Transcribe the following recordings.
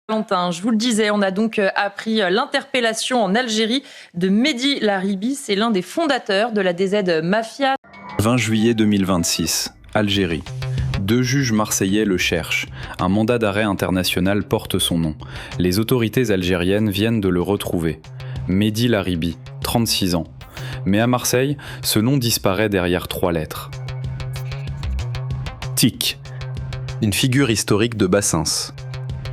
Valentin, je vous le disais, on a donc appris l'interpellation en Algérie de Mehdi Laribi. C'est l'un des fondateurs de la DZ Mafia. 20 juillet 2026, Algérie. 2 juges marseillais le cherchent. Un mandat d'arrêt international porte son nom. Les autorités algériennes viennent de le retrouver. Mehdi Laribi, 36 ans. Mais à Marseille, ce nom disparaît derrière 3 lettres. TIC, une figure historique de Bassins.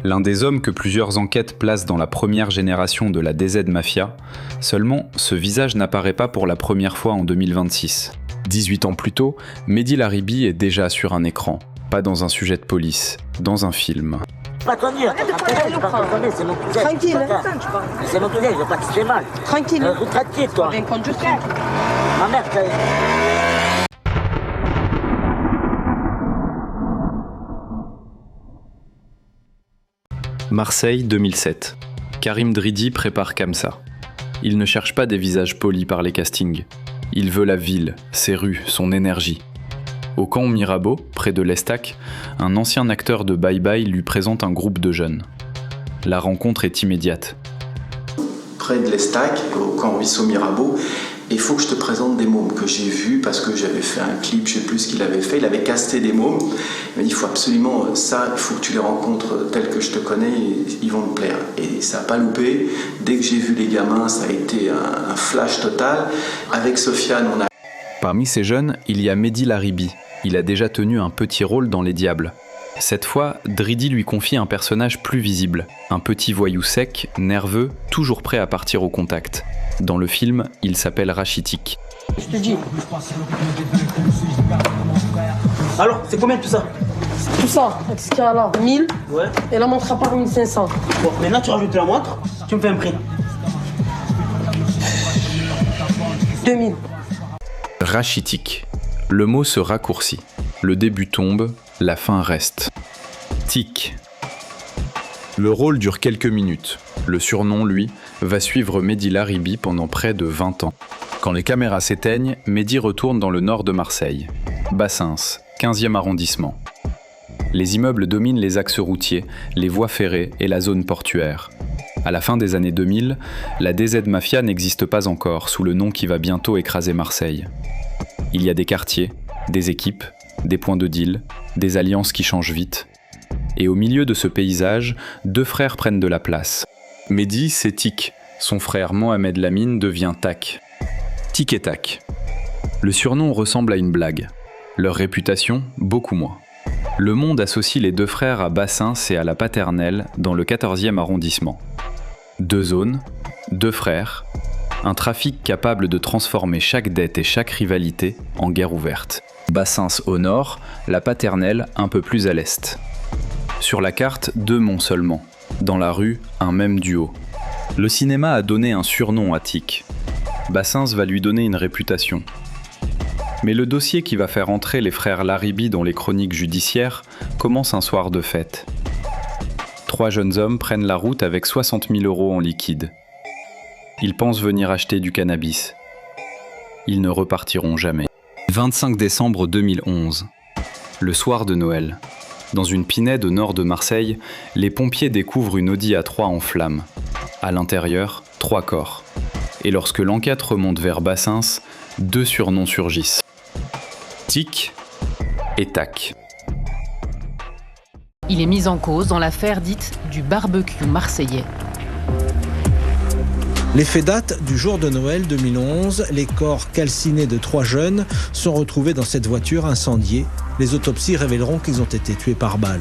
L'un des hommes que plusieurs enquêtes placent dans la première génération de la DZ Mafia, seulement ce visage n'apparaît pas pour la première fois en 2026. 18 ans plus tôt, Mehdi Laribi est déjà sur un écran, pas dans un sujet de police, dans un film. Pas ton Dieu, c'est mon cousin. Tranquille. C'est mon cousin, je veux pas que tu fais mal. Tranquille. Tranquille, toi. Bien compte juste. Ma mère, Marseille 2007. Karim Dridi prépare Kamsa. Il ne cherche pas des visages polis par les castings. Il veut la ville, ses rues, son énergie. Au camp Mirabeau, près de l'Estac, un ancien acteur de Bye Bye lui présente un groupe de jeunes. La rencontre est immédiate. Près de l'Estac, au camp Ruisseau Mirabeau, il faut que je te présente des mômes que j'ai vus parce que j'avais fait un clip, je ne sais plus ce qu'il avait fait, il avait casté des mômes. Il m'a dit, il faut absolument ça, il faut que tu les rencontres tels que je te connais, ils vont te plaire. Et ça n'a pas loupé. Dès que j'ai vu les gamins, ça a été un flash total. Avec Sofiane, on a... Parmi ces jeunes, il y a Mehdi Laribi. Il a déjà tenu un petit rôle dans Les Diables. Cette fois, Dridi lui confie un personnage plus visible. Un petit voyou sec, nerveux, toujours prêt à partir au contact. Dans le film, il s'appelle Rachitik. Je te dis. Alors, c'est combien tout ça? Tout ça, avec ce qu'il y a là, 1000. Ouais. Et la montre à part 1500. Bon, maintenant tu rajoutes la montre, tu me fais un prix. 2000. Rachitik. Le mot se raccourcit. Le début tombe, la fin reste. Tic. Le rôle dure quelques minutes. Le surnom, lui, va suivre Mehdi Laribi pendant près de 20 ans. Quand les caméras s'éteignent, Mehdi retourne dans le nord de Marseille. Bassins, 15e arrondissement. Les immeubles dominent les axes routiers, les voies ferrées et la zone portuaire. À la fin des années 2000, la DZ Mafia n'existe pas encore sous le nom qui va bientôt écraser Marseille. Il y a des quartiers, des équipes, des points de deal, des alliances qui changent vite. Et au milieu de ce paysage, 2 frères prennent de la place. Mehdi, c'est Tic. Son frère Mohamed Lamine devient Tac. Tic et Tac. Le surnom ressemble à une blague. Leur réputation, beaucoup moins. Le monde associe les 2 frères à Bassins et à la Paternelle dans le 14e arrondissement. 2 zones, 2 frères, un trafic capable de transformer chaque dette et chaque rivalité en guerre ouverte. Bassins au nord, la Paternelle un peu plus à l'est. Sur la carte, 2 monts seulement. Dans la rue, un même duo. Le cinéma a donné un surnom à Tic. Bassins va lui donner une réputation. Mais le dossier qui va faire entrer les frères Laribi dans les chroniques judiciaires commence un soir de fête. 3 jeunes hommes prennent la route avec 60 000 € en liquide. Ils pensent venir acheter du cannabis. Ils ne repartiront jamais. 25 décembre 2011. Le soir de Noël. Dans une pinède au nord de Marseille, les pompiers découvrent une Audi A3 en flammes. À l'intérieur, 3 corps. Et lorsque l'enquête remonte vers Bassins, 2 surnoms surgissent. Tic et Tac. Il est mis en cause dans l'affaire dite du barbecue marseillais. Les faits datent du jour de Noël 2011. Les corps calcinés de 3 jeunes sont retrouvés dans cette voiture incendiée. Les autopsies révéleront qu'ils ont été tués par balle.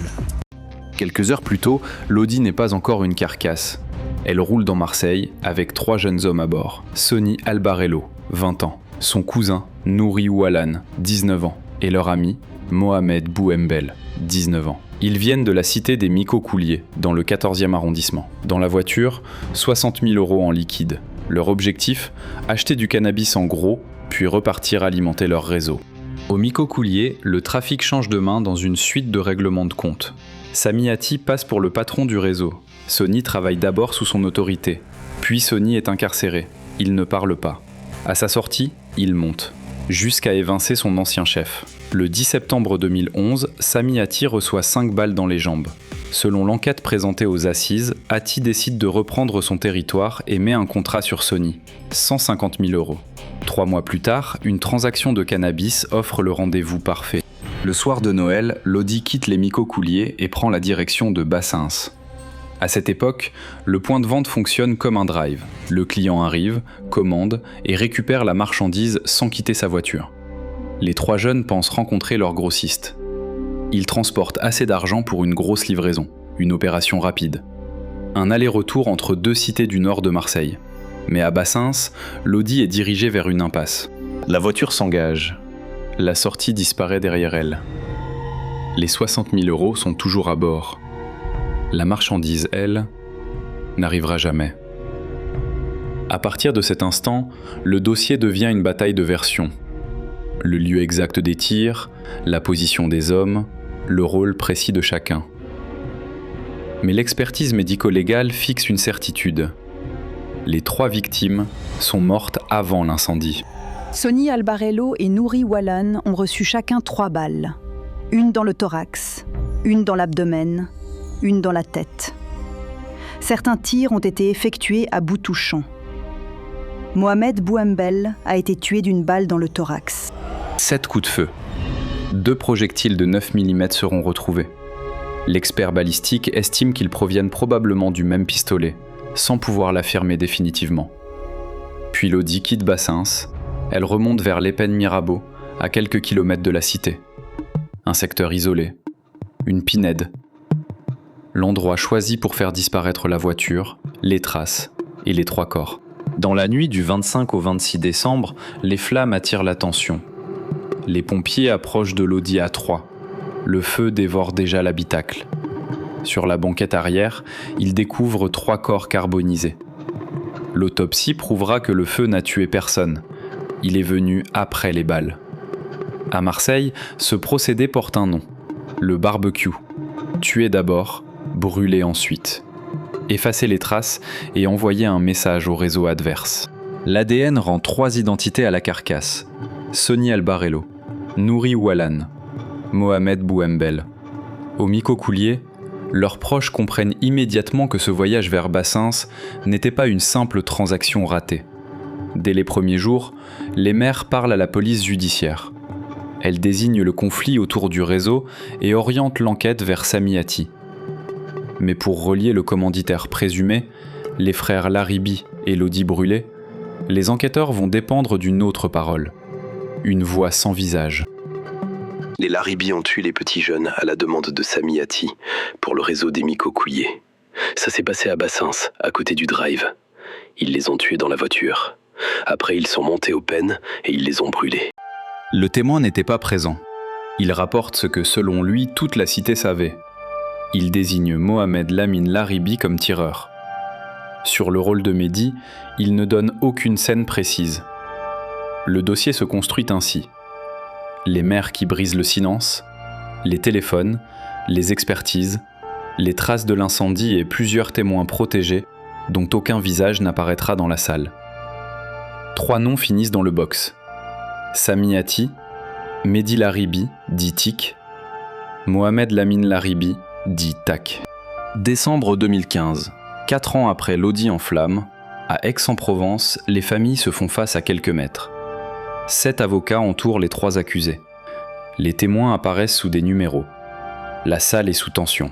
Quelques heures plus tôt, l'Audi n'est pas encore une carcasse. Elle roule dans Marseille avec 3 jeunes hommes à bord. Sonny Albarello, 20 ans. Son cousin, Nouri Oualan, 19 ans. Et leur ami, Mohamed Bouembel, 19 ans. Ils viennent de la cité des Micocouliers, dans le 14e arrondissement. Dans la voiture, 60 000 € en liquide. Leur objectif, acheter du cannabis en gros, puis repartir alimenter leur réseau. Au Micocoulier, le trafic change de main dans une suite de règlements de compte. Sami Hati passe pour le patron du réseau. Sonny travaille d'abord sous son autorité. Puis Sonny est incarcéré. Il ne parle pas. À sa sortie, il monte. Jusqu'à évincer son ancien chef. Le 10 septembre 2011, Sami Hati reçoit 5 balles dans les jambes. Selon l'enquête présentée aux assises, Ati décide de reprendre son territoire et met un contrat sur Sony, 150 000 €. 3 mois plus tard, une transaction de cannabis offre le rendez-vous parfait. Le soir de Noël, Lodi quitte les Micocouliers et prend la direction de Bassins. À cette époque, le point de vente fonctionne comme un drive. Le client arrive, commande et récupère la marchandise sans quitter sa voiture. Les 3 jeunes pensent rencontrer leur grossiste. Ils transportent assez d'argent pour une grosse livraison, une opération rapide. Un aller-retour entre 2 cités du nord de Marseille. Mais à Bassins, Lodi est dirigée vers une impasse. La voiture s'engage. La sortie disparaît derrière elle. Les 60 000 € sont toujours à bord. La marchandise, elle, n'arrivera jamais. À partir de cet instant, le dossier devient une bataille de versions. Le lieu exact des tirs, la position des hommes, le rôle précis de chacun. Mais l'expertise médico-légale fixe une certitude. Les 3 victimes sont mortes avant l'incendie. Sony Albarello et Nouri Wallan ont reçu chacun 3 balles. Une dans le thorax, une dans l'abdomen, une dans la tête. Certains tirs ont été effectués à bout touchant. Mohamed Bouhembel a été tué d'une balle dans le thorax. 7 coups de feu. 2 projectiles de 9 mm seront retrouvés. L'expert balistique estime qu'ils proviennent probablement du même pistolet, sans pouvoir l'affirmer définitivement. Puis Lodi quitte Bassins. Elle remonte vers l'Épène Mirabeau, à quelques kilomètres de la cité. Un secteur isolé. Une pinède. L'endroit choisi pour faire disparaître la voiture, les traces et les 3 corps. Dans la nuit du 25 au 26 décembre, les flammes attirent l'attention. Les pompiers approchent de Lodi A3. Le feu dévore déjà l'habitacle. Sur la banquette arrière, ils découvrent 3 corps carbonisés. L'autopsie prouvera que le feu n'a tué personne. Il est venu après les balles. À Marseille, ce procédé porte un nom, le barbecue. Tuer d'abord, brûler ensuite. Effacer les traces et envoyer un message au réseau adverse. L'ADN rend 3 identités à la carcasse. Sony Albarello, Nouri Wallan, Mohamed Bouhembel. Au Micocouliers, leurs proches comprennent immédiatement que ce voyage vers Bassins n'était pas une simple transaction ratée. Dès les premiers jours, les mères parlent à la police judiciaire. Elles désignent le conflit autour du réseau et orientent l'enquête vers Sami Ati. Mais pour relier le commanditaire présumé, les frères Laribi et Lodi Brûlé, les enquêteurs vont dépendre d'une autre parole, une voix sans visage. Les Laribi ont tué les petits jeunes à la demande de Sami Ati pour le réseau des Micocouliers. Ça s'est passé à Bassins, à côté du drive. Ils les ont tués dans la voiture. Après, ils sont montés aux peines et ils les ont brûlés. Le témoin n'était pas présent. Il rapporte ce que, selon lui, toute la cité savait. Il désigne Mohamed Lamine Laribi comme tireur. Sur le rôle de Mehdi, il ne donne aucune scène précise. Le dossier se construit ainsi. Les mères qui brisent le silence, les téléphones, les expertises, les traces de l'incendie et plusieurs témoins protégés dont aucun visage n'apparaîtra dans la salle. 3 noms finissent dans le box. Sami Ati, Mehdi Laribi, dit Tic, Mohamed Lamine Laribi, dit Tac. Décembre 2015, 4 ans après Lodi en flammes, à Aix-en-Provence, les familles se font face à quelques mètres. 7 avocats entourent les 3 accusés. Les témoins apparaissent sous des numéros. La salle est sous tension.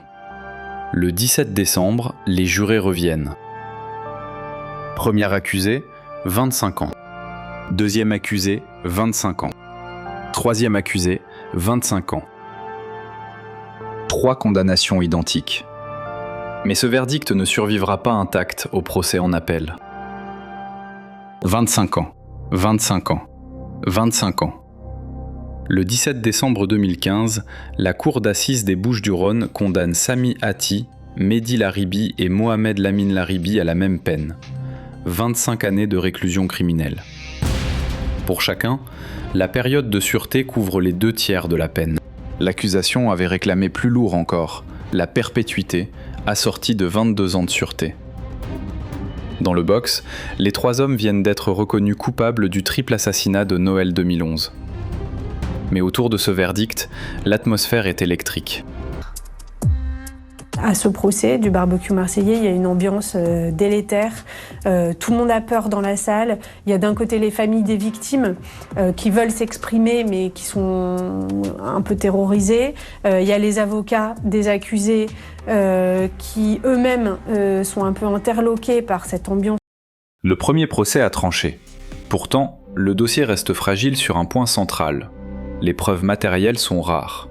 Le 17 décembre, les jurés reviennent. Premier accusé, 25 ans. Deuxième accusé, 25 ans. Troisième accusé, 25 ans. 3 condamnations identiques. Mais ce verdict ne survivra pas intact au procès en appel. 25 ans, 25 ans, 25 ans. Le 17 décembre 2015, la cour d'assises des Bouches-du-Rhône condamne Sami Ati, Mehdi Laribi et Mohamed Lamine Laribi à la même peine. 25 années de réclusion criminelle. Pour chacun, la période de sûreté couvre les 2 tiers de la peine. L'accusation avait réclamé plus lourd encore, la perpétuité, assortie de 22 ans de sûreté. Dans le box, les 3 hommes viennent d'être reconnus coupables du triple assassinat de Noël 2011. Mais autour de ce verdict, l'atmosphère est électrique. À ce procès du barbecue marseillais, il y a une ambiance délétère. Tout le monde a peur dans la salle. Il y a d'un côté les familles des victimes qui veulent s'exprimer mais qui sont un peu terrorisées. Il y a les avocats des accusés qui eux-mêmes sont un peu interloqués par cette ambiance. Le premier procès a tranché. Pourtant, le dossier reste fragile sur un point central. Les preuves matérielles sont rares.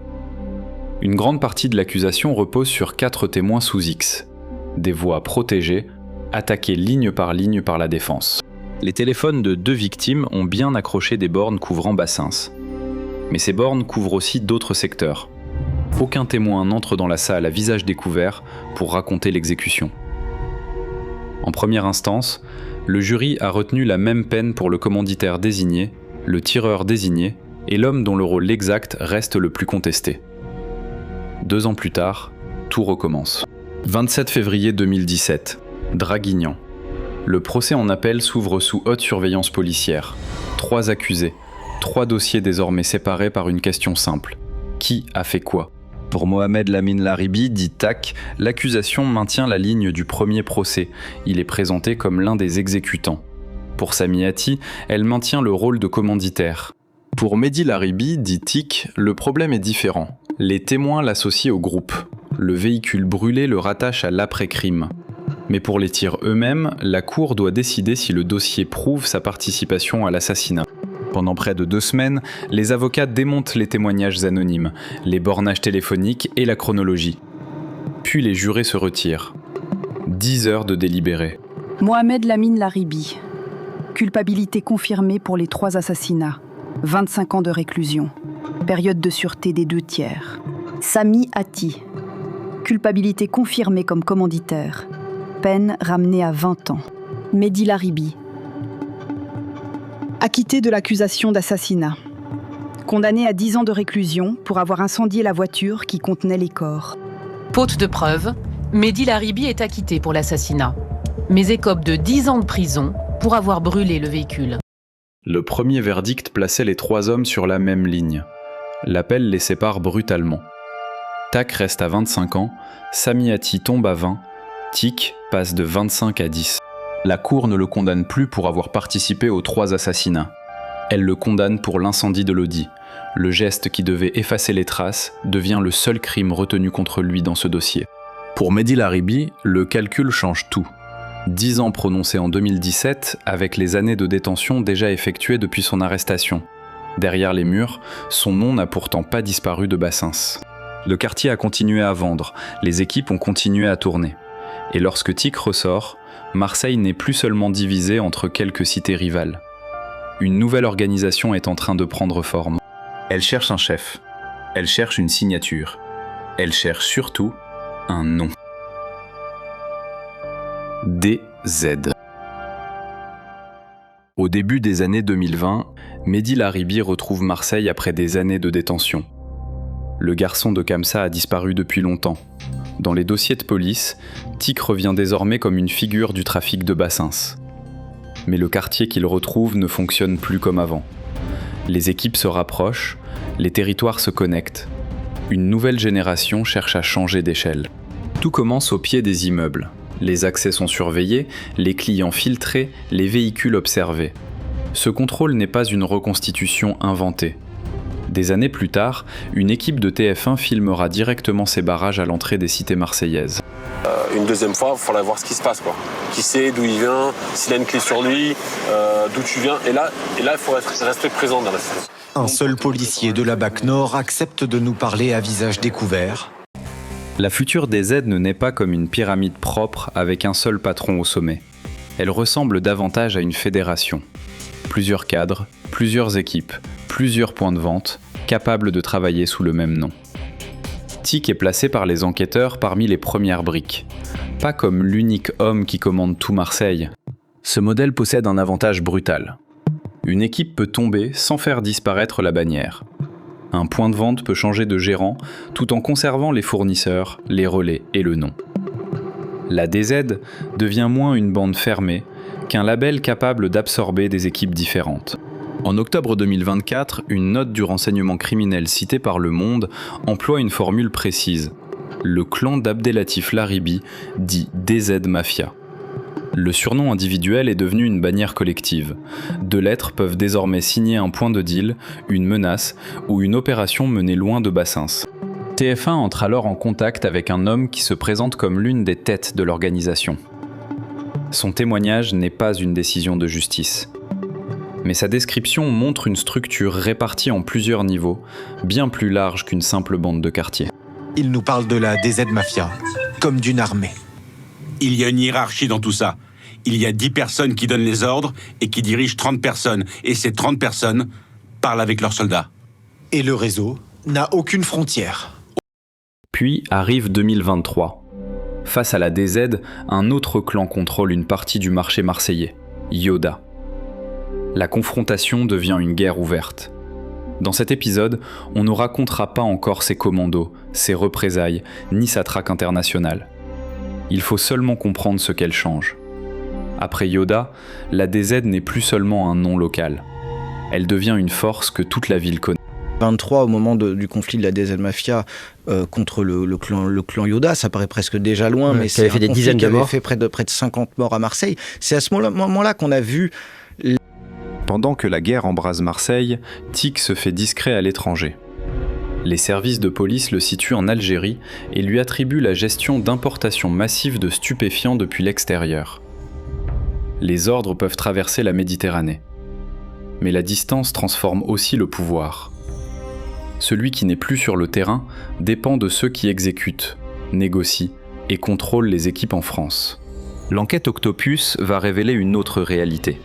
Une grande partie de l'accusation repose sur 4 témoins sous X. Des voix protégées, attaquées ligne par la défense. Les téléphones de 2 victimes ont bien accroché des bornes couvrant Bassins. Mais ces bornes couvrent aussi d'autres secteurs. Aucun témoin n'entre dans la salle à visage découvert pour raconter l'exécution. En première instance, le jury a retenu la même peine pour le commanditaire désigné, le tireur désigné et l'homme dont le rôle exact reste le plus contesté. 2 ans plus tard, tout recommence. 27 février 2017, Draguignan. Le procès en appel s'ouvre sous haute surveillance policière. 3 accusés, 3 dossiers désormais séparés par une question simple. Qui a fait quoi ? Pour Mohamed Lamine Laribi, dit TAC, l'accusation maintient la ligne du premier procès. Il est présenté comme l'un des exécutants. Pour Samy Hati, elle maintient le rôle de commanditaire. Pour Mehdi Laribi, dit TIC, le problème est différent. Les témoins l'associent au groupe. Le véhicule brûlé le rattache à l'après-crime. Mais pour les tirs eux-mêmes, la cour doit décider si le dossier prouve sa participation à l'assassinat. Pendant près de 2 semaines, les avocats démontent les témoignages anonymes, les bornages téléphoniques et la chronologie. Puis les jurés se retirent. 10 heures de délibéré. Mohamed Lamine Laribi. Culpabilité confirmée pour les 3 assassinats. 25 ans de réclusion. Période de sûreté des 2 tiers. Samy Hati. Culpabilité confirmée comme commanditaire. Peine ramenée à 20 ans. Mehdi Laribi. Acquitté de l'accusation d'assassinat. Condamné à 10 ans de réclusion pour avoir incendié la voiture qui contenait les corps. Faute de preuves, Mehdi Laribi est acquitté pour l'assassinat, mais écope de 10 ans de prison pour avoir brûlé le véhicule. Le premier verdict plaçait les 3 hommes sur la même ligne. L'appel les sépare brutalement. TAC reste à 25 ans, Samy Hati tombe à 20, TIC passe de 25 à 10. La cour ne le condamne plus pour avoir participé aux 3 assassinats. Elle le condamne pour l'incendie de l'Audi. Le geste qui devait effacer les traces devient le seul crime retenu contre lui dans ce dossier. Pour Mehdi Laribi, le calcul change tout. 10 ans prononcés en 2017 avec les années de détention déjà effectuées depuis son arrestation. Derrière les murs, son nom n'a pourtant pas disparu de Bassins. Le quartier a continué à vendre, les équipes ont continué à tourner. Et lorsque TIC ressort, Marseille n'est plus seulement divisée entre quelques cités rivales. Une nouvelle organisation est en train de prendre forme. Elle cherche un chef. Elle cherche une signature. Elle cherche surtout un nom. DZ. Au début des années 2020, Mehdi Laribi retrouve Marseille après des années de détention. Le garçon de Kamsa a disparu depuis longtemps. Dans les dossiers de police, TIC revient désormais comme une figure du trafic de Bassins. Mais le quartier qu'il retrouve ne fonctionne plus comme avant. Les équipes se rapprochent, les territoires se connectent. Une nouvelle génération cherche à changer d'échelle. Tout commence au pied des immeubles. Les accès sont surveillés, les clients filtrés, les véhicules observés. Ce contrôle n'est pas une reconstitution inventée. Des années plus tard, une équipe de TF1 filmera directement ces barrages à l'entrée des cités marseillaises. Une deuxième fois, il faudra voir ce qui se passe, quoi. Qui sait, d'où il vient, s'il a une clé sur lui, d'où tu viens. Et là, il faut rester présent dans la cité. Un seul policier de la BAC Nord accepte de nous parler à visage découvert. La future DZ ne naît pas comme une pyramide propre avec un seul patron au sommet. Elle ressemble davantage à une fédération. Plusieurs cadres, plusieurs équipes, plusieurs points de vente, capables de travailler sous le même nom. TIC est placé par les enquêteurs parmi les premières briques. Pas comme l'unique homme qui commande tout Marseille. Ce modèle possède un avantage brutal. Une équipe peut tomber sans faire disparaître la bannière. Un point de vente peut changer de gérant tout en conservant les fournisseurs, les relais et le nom. La DZ devient moins une bande fermée qu'un label capable d'absorber des équipes différentes. En octobre 2024, une note du renseignement criminel citée par Le Monde emploie une formule précise. le clan d'Abdelatif Laribi, dit DZ Mafia. Le surnom individuel est devenu une bannière collective. 2 lettres peuvent désormais signer un point de deal, une menace ou une opération menée loin de Bassins. TF1 entre alors en contact avec un homme qui se présente comme l'une des têtes de l'organisation. Son témoignage n'est pas une décision de justice. Mais sa description montre une structure répartie en plusieurs niveaux, bien plus large qu'une simple bande de quartier. Il nous parle de la DZ Mafia, comme d'une armée. Il y a une hiérarchie dans tout ça. Il y a 10 personnes qui donnent les ordres et qui dirigent 30 personnes. Et ces 30 personnes parlent avec leurs soldats. Et le réseau n'a aucune frontière. Puis arrive 2023. Face à la DZ, un autre clan contrôle une partie du marché marseillais, Yoda. La confrontation devient une guerre ouverte. Dans cet épisode, on ne racontera pas encore ses commandos, ses représailles, ni sa traque internationale. Il faut seulement comprendre ce qu'elle change. Après Yoda, la DZ n'est plus seulement un nom local. Elle devient une force que toute la ville connaît. 23 au moment du conflit de la DZ Mafia contre le clan Yoda, ça paraît presque déjà loin, mais c'est un conflit qui avait fait près de 50 morts à Marseille. C'est à ce moment-là qu'on a vu... Pendant que la guerre embrase Marseille, Tic se fait discret à l'étranger. Les services de police le situent en Algérie et lui attribuent la gestion d'importations massives de stupéfiants depuis l'extérieur. Les ordres peuvent traverser la Méditerranée. Mais la distance transforme aussi le pouvoir. Celui qui n'est plus sur le terrain dépend de ceux qui exécutent, négocient et contrôlent les équipes en France. L'enquête Octopus va révéler une autre réalité.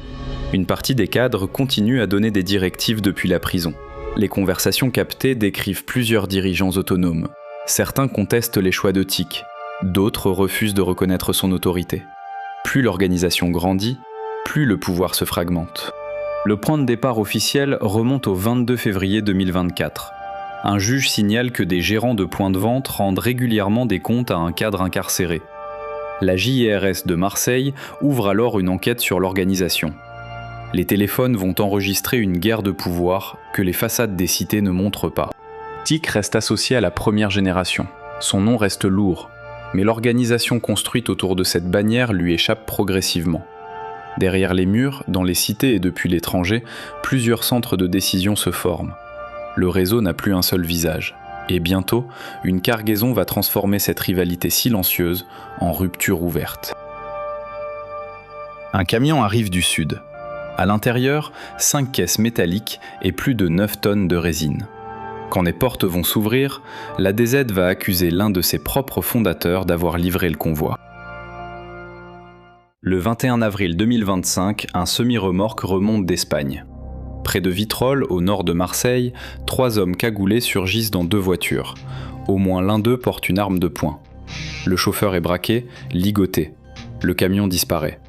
Une partie des cadres continue à donner des directives depuis la prison. Les conversations captées décrivent plusieurs dirigeants autonomes. Certains contestent les choix de Tic, d'autres refusent de reconnaître son autorité. Plus l'organisation grandit, plus le pouvoir se fragmente. Le point de départ officiel remonte au 22 février 2024. Un juge signale que des gérants de points de vente rendent régulièrement des comptes à un cadre incarcéré. La JIRS de Marseille ouvre alors une enquête sur l'organisation. Les téléphones vont enregistrer une guerre de pouvoir que les façades des cités ne montrent pas. Tic reste associé à la première génération. Son nom reste lourd, mais l'organisation construite autour de cette bannière lui échappe progressivement. Derrière les murs, dans les cités et depuis l'étranger, plusieurs centres de décision se forment. Le réseau n'a plus un seul visage. Et bientôt, une cargaison va transformer cette rivalité silencieuse en rupture ouverte. Un camion arrive du sud. À l'intérieur, 5 caisses métalliques et plus de 9 tonnes de résine. Quand les portes vont s'ouvrir, la DZ va accuser l'un de ses propres fondateurs d'avoir livré le convoi. Le 21 avril 2025, un semi-remorque remonte d'Espagne. Près de Vitrolles, au nord de Marseille, 3 hommes cagoulés surgissent dans 2 voitures. Au moins l'un d'eux porte une arme de poing. Le chauffeur est braqué, ligoté. Le camion disparaît.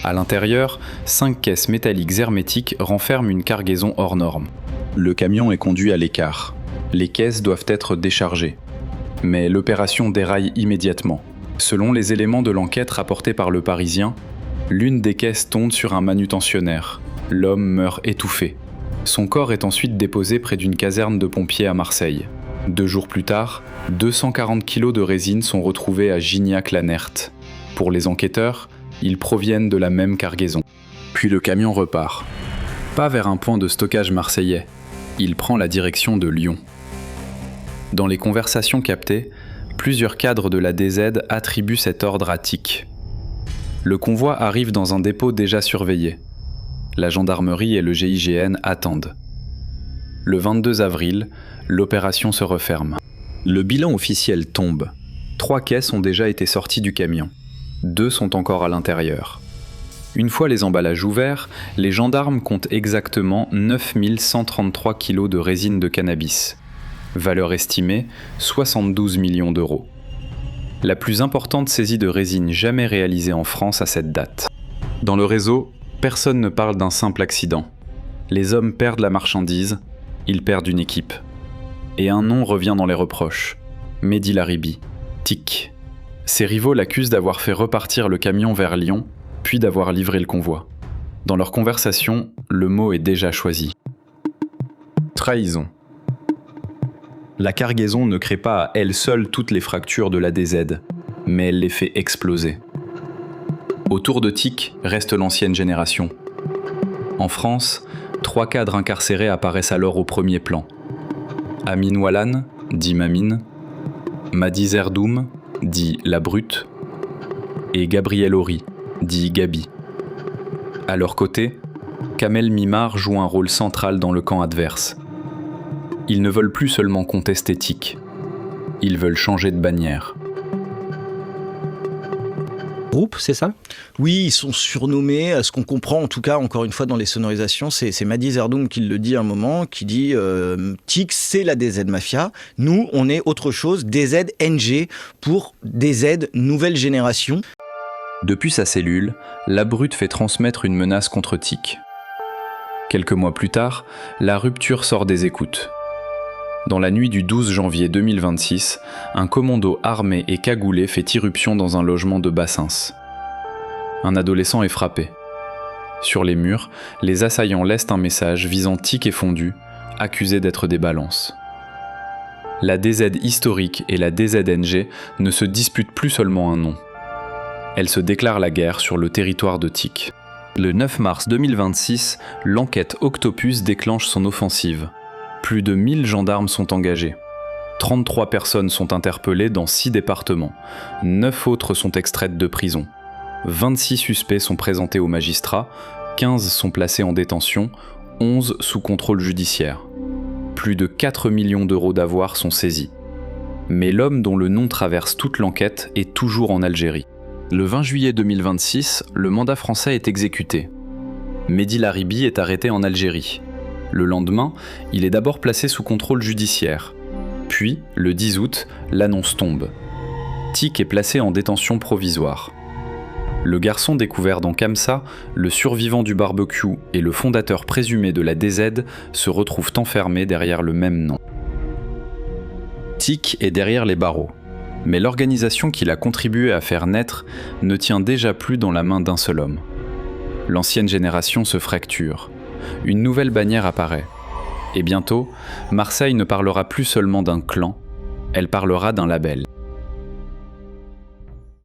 À l'intérieur, 5 caisses métalliques hermétiques renferment une cargaison hors norme. Le camion est conduit à l'écart. Les caisses doivent être déchargées. Mais l'opération déraille immédiatement. Selon les éléments de l'enquête rapportés par Le Parisien, l'une des caisses tombe sur un manutentionnaire. L'homme meurt étouffé. Son corps est ensuite déposé près d'une caserne de pompiers à Marseille. 2 jours plus tard, 240 kilos de résine sont retrouvés à Gignac-la-Nerte. Pour les enquêteurs, ils proviennent de la même cargaison. Puis le camion repart. Pas vers un point de stockage marseillais. Il prend la direction de Lyon. Dans les conversations captées, plusieurs cadres de la DZ attribuent cet ordre à Tic. Le convoi arrive dans un dépôt déjà surveillé. La gendarmerie et le GIGN attendent. Le 22 avril, l'opération se referme. Le bilan officiel tombe. 3 caisses ont déjà été sorties du camion. 2 sont encore à l'intérieur. Une fois les emballages ouverts, les gendarmes comptent exactement 9133 kilos de résine de cannabis. Valeur estimée, 72 millions d'euros. La plus importante saisie de résine jamais réalisée en France à cette date. Dans le réseau, personne ne parle d'un simple accident. Les hommes perdent la marchandise, ils perdent une équipe. Et un nom revient dans les reproches. Mehdi Laribi, Tic. Ses rivaux l'accusent d'avoir fait repartir le camion vers Lyon, puis d'avoir livré le convoi. Dans leur conversation, le mot est déjà choisi. Trahison. La cargaison ne crée pas à elle seule toutes les fractures de la DZ, mais elle les fait exploser. Autour de TIC reste l'ancienne génération. En France, 3 cadres incarcérés apparaissent alors au premier plan. Amine Wallan, dit Mamine, Madi Zerdoum, dit La Brute, et Gabriel Horry, dit Gabi. À leur côté, Kamel Mimar joue un rôle central dans le camp adverse. Ils ne veulent plus seulement contester TIC, ils veulent changer de bannière. Groupe, c'est ça ? Oui, ils sont surnommés. Ce qu'on comprend, en tout cas, encore une fois, dans les sonorisations, c'est Madi Zerdoum qui le dit à un moment, qui dit TIC, c'est la DZ Mafia. Nous, on est autre chose, DZ-NG, pour DZ Nouvelle Génération. Depuis sa cellule, La Brute fait transmettre une menace contre TIC. Quelques mois plus tard, la rupture sort des écoutes. Dans la nuit du 12 janvier 2026, un commando armé et cagoulé fait irruption dans un logement de Bassens. Un adolescent est frappé. Sur les murs, les assaillants laissent un message visant TIC et Fondu, accusés d'être des balances. La DZ historique et la DZ-NG ne se disputent plus seulement un nom. Elles se déclarent la guerre sur le territoire de TIC. Le 9 mars 2026, l'enquête Octopus déclenche son offensive. Plus de 1000 gendarmes sont engagés. 33 personnes sont interpellées dans 6 départements. 9 autres sont extraites de prison. 26 suspects sont présentés aux magistrats, 15 sont placés en détention, 11 sous contrôle judiciaire. Plus de 4 millions d'euros d'avoirs sont saisis. Mais l'homme dont le nom traverse toute l'enquête est toujours en Algérie. Le 20 juillet 2026, le mandat français est exécuté. Mehdi Laribi est arrêté en Algérie. Le lendemain, il est d'abord placé sous contrôle judiciaire. Puis, le 10 août, l'annonce tombe. TIC est placé en détention provisoire. Le garçon découvert dans Kamsa, le survivant du barbecue et le fondateur présumé de la DZ se retrouvent enfermés derrière le même nom. TIC est derrière les barreaux. Mais l'organisation qu'il a contribué à faire naître ne tient déjà plus dans la main d'un seul homme. L'ancienne génération se fracture. Une nouvelle bannière apparaît. Et bientôt, Marseille ne parlera plus seulement d'un clan, elle parlera d'un label.